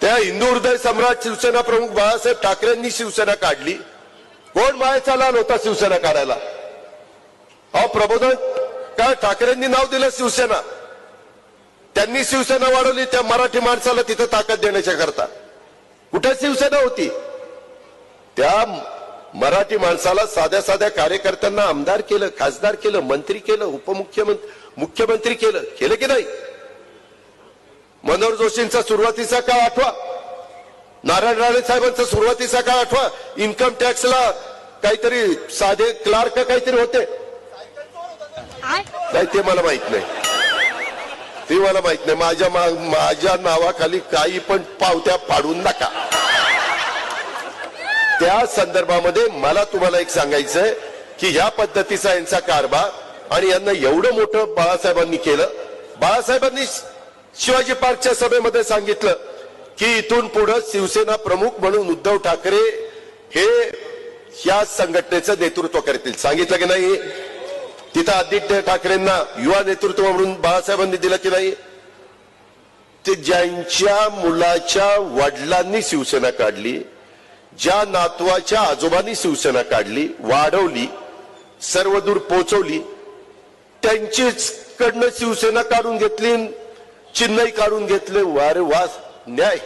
त्या हिंदू हृदय सम्राट शिवसेना प्रमुख बाळासाहेब ठाकरेंनी शिवसेना काढली। कोण मायेचा लाल होता शिवसेना काढायला? अहो प्रबोधन काय ठाकरेंनी नाव दिलं शिवसेना, त्यांनी शिवसेना वाढवली त्या मराठी माणसाला तिथं ताकद देण्याच्या करता। कुठे शिवसेना होती? त्या मराठी माणसाला साध्या साध्या कार्यकर्त्यांना आमदार केलं, खासदार केलं, मंत्री केलं, उपमुख्यमंत्री मुख्यमंत्री केलं की नाही? मनोहर जोशींचा सुरुवातीचा काळ आठवा, नारायण राणे साहेबांचा सुरुवातीचा काळ आठवा। इन्कम टॅक्सला काहीतरी साधे क्लार्क काहीतरी होते, नाही ते मला माहित नाही, ते मला माहित नाही। माझ्या नावाखाली काही पण पावत्या पाडून नका। त्या संदर्भामध्ये मला तुम्हाला एक सांगायचंय की ह्या पद्धतीचा यांचा कारभार आणि यांना एवढं मोठं बाळासाहेबांनी केलं। बाळासाहेबांनी शिवाजी पार्कच्या सभेमध्ये सांगितलं की इथून पुढे शिवसेना प्रमुख म्हणून उद्धव ठाकरे हे या संघटनेचं नेतृत्व करतील, सांगितलं की नाही? तिथं आदित्य ठाकरेंना युवा नेतृत्व म्हणून बाळासाहेबांनी दिलं की नाही? ते ज्यांच्या मुलाच्या वडिलांनी शिवसेना काढली, ज्या नातवाच्या आजोबांनी शिवसेना काढली, वाढवली, सर्वदूर पोहोचवली, त्यांचीच कडनं शिवसेना काढून घेतली, चिन्हही काढून घेतले। वारे वास न्याय।